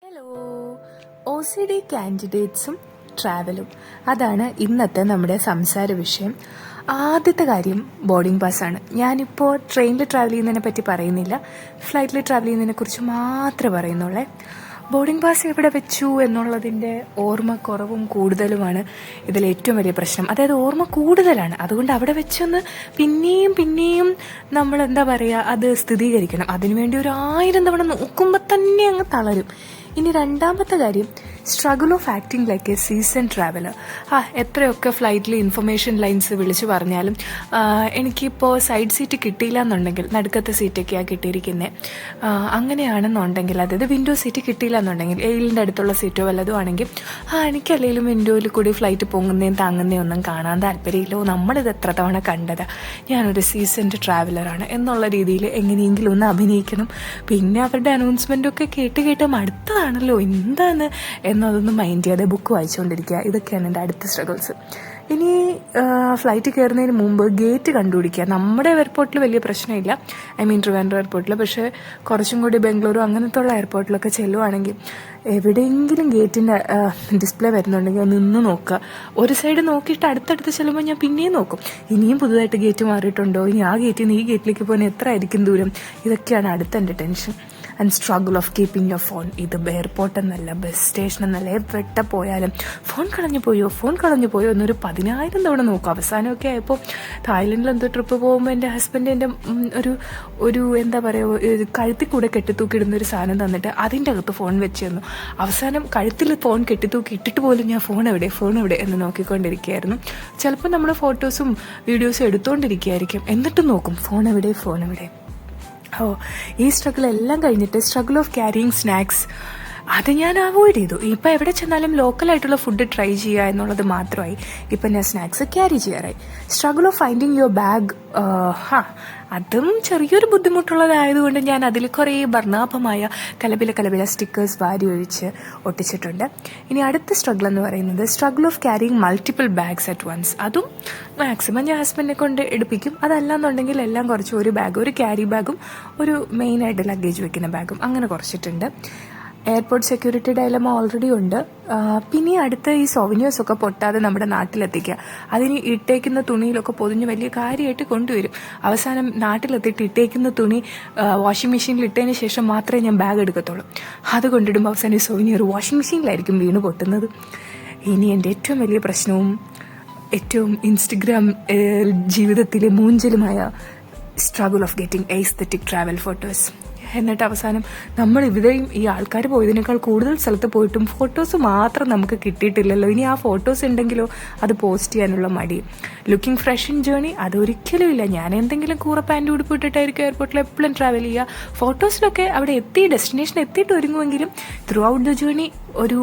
Hello, OCD കാൻഡിഡേറ്റ്സും ട്രാവലും അതാണ് ഇന്നത്തെ നമ്മുടെ സംസാര വിഷയം. ആദ്യത്തെ കാര്യം ബോർഡിംഗ് പാസ്സാണ്. ഞാനിപ്പോൾ ട്രെയിനിൽ ട്രാവൽ ചെയ്യുന്നതിനെ പറ്റി പറയുന്നില്ല, ഫ്ലൈറ്റിൽ ട്രാവൽ ചെയ്യുന്നതിനെ കുറിച്ച് മാത്രമേ പറയുന്നുള്ളേ. ബോർഡിംഗ് പാസ് എവിടെ വെച്ചു എന്നുള്ളതിൻ്റെ ഓർമ്മക്കുറവും കൂടുതലുമാണ് ഇതിൽ ഏറ്റവും വലിയ പ്രശ്നം. അതായത് ഓർമ്മ കൂടുതലാണ്, അതുകൊണ്ട് അവിടെ വെച്ചൊന്ന് പിന്നെയും നമ്മൾ എന്താ പറയുക, അത് സ്ഥിരീകരിക്കണം. അതിനുവേണ്ടി 1000 തവണ നോക്കുമ്പോൾ തന്നെ അങ്ങ് തളരും. ഇനി രണ്ടാമത്തെ കാര്യം, struggle of acting like A season traveller. എത്രയൊക്കെ ഫ്ലൈറ്റിൽ ഇൻഫർമേഷൻ ലൈൻസ് വിളിച്ച് പറഞ്ഞാലും എനിക്കിപ്പോൾ സൈഡ് സീറ്റ് കിട്ടിയില്ല എന്നുണ്ടെങ്കിൽ, നടുക്കത്തെ സീറ്റൊക്കെയാണ് കിട്ടിയിരിക്കുന്നത്, അങ്ങനെയാണെന്നുണ്ടെങ്കിൽ, അതായത് വിൻഡോ സീറ്റ് കിട്ടിയില്ല എന്നുണ്ടെങ്കിൽ, എയിലിൻ്റെ അടുത്തുള്ള സീറ്റോ വല്ലതും ആണെങ്കിൽ എനിക്കല്ലെങ്കിലും വിൻഡോയിൽ കൂടി ഫ്ലൈറ്റ് പൊങ്ങുന്നതും താങ്ങുന്നതും ഒന്നും കാണാൻ താല്പര്യമില്ല. നമ്മളിത് എത്ര തവണ കണ്ടതാ, ഞാനൊരു സീസൺഡ് ട്രാവലറാണ് എന്നുള്ള രീതിയിൽ എങ്ങനെയെങ്കിലും ഒന്ന് അഭിനയിക്കണം. പിന്നെ അവരുടെ അനൗൺസ്മെൻറ്റൊക്കെ കേട്ട് മടുത്തതാണല്ലോ, എന്താണ് എന്നതൊന്നും മൈൻഡ് ചെയ്യാതെ ബുക്ക് വായിച്ചുകൊണ്ടിരിക്കുക. ഇതൊക്കെയാണ് എൻ്റെ അടുത്ത സ്ട്രഗിൾസ്. ഇനി ഫ്ലൈറ്റ് കയറുന്നതിന് മുമ്പ് ഗേറ്റ് കണ്ടുപിടിക്കുക. നമ്മുടെ എയർപോർട്ടിൽ വലിയ പ്രശ്നമില്ല, ട്രിവാൻഡ്രം എയർപോർട്ടിൽ. പക്ഷേ കുറച്ചും കൂടി ബംഗളൂരു അങ്ങനത്തെ ഉള്ള എയർപോർട്ടിലൊക്കെ ചെല്ലുവാണെങ്കിൽ എവിടെയെങ്കിലും ഗേറ്റിൻ്റെ ഡിസ്പ്ലേ വരുന്നുണ്ടെങ്കിൽ നിന്ന് നോക്കുക. ഒരു സൈഡ് നോക്കിയിട്ട് അടുത്തടുത്ത് ചെല്ലുമ്പോൾ ഞാൻ പിന്നെയും നോക്കും, ഇനിയും പുതുതായിട്ട് ഗേറ്റ് മാറിയിട്ടുണ്ടോ, ഇനി ആ ഗേറ്റിൽ നിന്ന് ഈ ഗേറ്റിലേക്ക് പോകാൻ എത്ര ആയിരിക്കും ദൂരം. ഇതൊക്കെയാണ് അടുത്ത എൻ്റെ tension. And struggle of keeping your phone. ഇത് എയർപോർട്ട് എന്നല്ല, ബസ് സ്റ്റേഷൻ എന്നല്ല, എവിടെ പോയാലും ഫോൺ കളഞ്ഞു പോയോ എന്നൊരു 10,000 തവണ നോക്കും. അവസാനമൊക്കെ ആയപ്പോൾ തായ്ലൻഡിൽ എന്തോ ട്രിപ്പ് പോകുമ്പോൾ എൻ്റെ ഹസ്ബൻഡ് എൻ്റെ ഒരു എന്താ പറയുക, കഴുത്തിൽ കൂടെ കെട്ടിത്തൂക്കിയിടുന്ന ഒരു സാധനം തന്നിട്ട് അതിൻ്റെ അകത്ത് ഫോൺ വെച്ച് തന്നു. അവസാനം കഴുത്തിൽ ഫോൺ കെട്ടിത്തൂക്കി ഇട്ടിട്ട് പോലും ഞാൻ ഫോൺ എവിടെ എന്ന് നോക്കിക്കൊണ്ടിരിക്കുകയായിരുന്നു. ചിലപ്പോൾ നമ്മൾ ഫോട്ടോസും വീഡിയോസും എടുത്തുകൊണ്ടിരിക്കുകയായിരിക്കും, എന്നിട്ട് നോക്കും ഫോൺ എവിടെ. ഈ സ്ട്രഗിൾ എല്ലാം കഴിഞ്ഞിട്ട് സ്ട്രഗിൾ ഓഫ് ക്യാരിയിങ് സ്നാക്സ്, അത് ഞാൻ അവോയ്ഡ് ചെയ്തു. ഇപ്പം എവിടെ ചെന്നാലും ലോക്കലായിട്ടുള്ള ഫുഡ് ട്രൈ ചെയ്യുക എന്നുള്ളത് മാത്രമായി. ഇപ്പം ഞാൻ സ്നാക്സ് ക്യാരി ചെയ്യാറായി. Struggle of finding your bag, അതും ചെറിയൊരു ബുദ്ധിമുട്ടുള്ളതായതുകൊണ്ട് ഞാൻ അതിൽ കുറേ വർണ്ണാഭമായ കലപില സ്റ്റിക്കേഴ്സ് വാരി ഒഴിച്ച് ഒട്ടിച്ചിട്ടുണ്ട്. ഇനി അടുത്ത സ്ട്രഗിൾ എന്ന് പറയുന്നത് struggle of carrying multiple bags at once. അതും മാക്സിമം ഞാൻ ഹസ്ബൻഡിനെ കൊണ്ട് എടുപ്പിക്കും. അതല്ലാന്നുണ്ടെങ്കിൽ എല്ലാം കുറച്ച് ഒരു ബാഗ്, ഒരു ക്യാരി ബാഗും ഒരു മെയിനായിട്ട് ലഗേജ് വെക്കുന്ന ബാഗും അങ്ങനെ കുറച്ചിട്ടുണ്ട്. എയർപോർട്ട് സെക്യൂരിറ്റി ഡയലമ ഓൾറെഡി ഉണ്ട്. പിന്നെ അടുത്ത ഈ സോവിനിയേഴ്സൊക്കെ പൊട്ടാതെ നമ്മുടെ നാട്ടിലെത്തിക്കുക. അതിന് ഇട്ടേക്കുന്ന തുണിയിലൊക്കെ പൊതിഞ്ഞ് വലിയ കാര്യമായിട്ട് കൊണ്ടുവരും. അവസാനം നാട്ടിലെത്തിയിട്ട് ഇട്ടേക്കുന്ന തുണി വാഷിംഗ് മെഷീനിൽ ഇട്ടതിന് ശേഷം മാത്രമേ ഞാൻ ബാഗ് എടുക്കത്തുള്ളൂ. അത് കൊണ്ടിടുമ്പോൾ അവസാനം ഈ സോവിനിയർ വാഷിംഗ് മെഷീനിലായിരിക്കും വീണ് പൊട്ടുന്നത്. ഇനി എൻ്റെ ഏറ്റവും വലിയ പ്രശ്നവും ഏറ്റവും ഇൻസ്റ്റഗ്രാം ജീവിതത്തിലെ മൂഞ്ചലുമായ struggle of getting aesthetic travel photos. എന്നിട്ട് അവസാനം നമ്മൾ ഇവിടെയും ഈ ആൾക്കാർ പോയതിനേക്കാൾ കൂടുതൽ സ്ഥലത്ത് പോയിട്ടും ഫോട്ടോസ് മാത്രം നമുക്ക് കിട്ടിയിട്ടില്ലല്ലോ. ഇനി ആ ഫോട്ടോസ് ഉണ്ടെങ്കിലോ അത് പോസ്റ്റ് ചെയ്യാനുള്ള മടി. ലുക്കിംഗ് ഫ്രഷ് ഇൻ ജേർണി, അതൊരിക്കലും ഇല്ല. ഞാൻ എന്തെങ്കിലും കൂറ പാൻറ് ഉടുപ്പിട്ടിട്ടായിരിക്കും എയർപോർട്ടിൽ എപ്പോഴും ട്രാവൽ ചെയ്യുക. ഫോട്ടോസിലൊക്കെ അവിടെ ഡെസ്റ്റിനേഷൻ എത്തിയിട്ട് ഒരുങ്ങുമെങ്കിലും ത്രൂ ഔട്ട് ദ ജേർണി ഒരു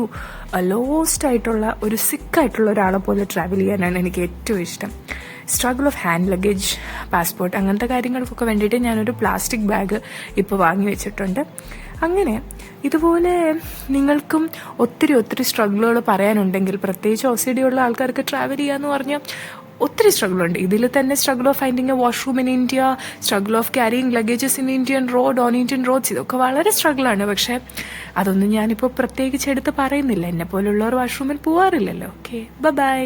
ലോസ്റ്റ് ആയിട്ടുള്ള, ഒരു സിക്കായിട്ടുള്ള ഒരാളെ പോലെ ട്രാവൽ ചെയ്യാനാണ് എനിക്ക് ഏറ്റവും ഇഷ്ടം. Struggle of hand luggage, passport, അങ്ങനത്തെ കാര്യങ്ങൾക്കൊക്കെ വേണ്ടിയിട്ട് ഞാനൊരു പ്ലാസ്റ്റിക് ബാഗ് ഇപ്പോൾ വാങ്ങി വെച്ചിട്ടുണ്ട്. അങ്ങനെ ഇതുപോലെ നിങ്ങൾക്കും ഒത്തിരി സ്ട്രഗിളുകൾ പറയാനുണ്ടെങ്കിൽ, പ്രത്യേകിച്ച് OCD ഉള്ള ആൾക്കാർക്ക് ട്രാവൽ ചെയ്യാന്ന് പറഞ്ഞാൽ ഒത്തിരി സ്ട്രഗിളുണ്ട്. ഇതിൽ തന്നെ struggle of finding a washroom in India, struggle of carrying luggages in Indian roads, ഇതൊക്കെ വളരെ സ്ട്രഗിളാണ്. പക്ഷേ അതൊന്നും ഞാനിപ്പോൾ പ്രത്യേകിച്ച് എടുത്ത് പറയുന്നില്ല. എന്നെ പോലുള്ളവർ വാഷ്റൂമിൽ പോവാറില്ലല്ലോ. Okay, by.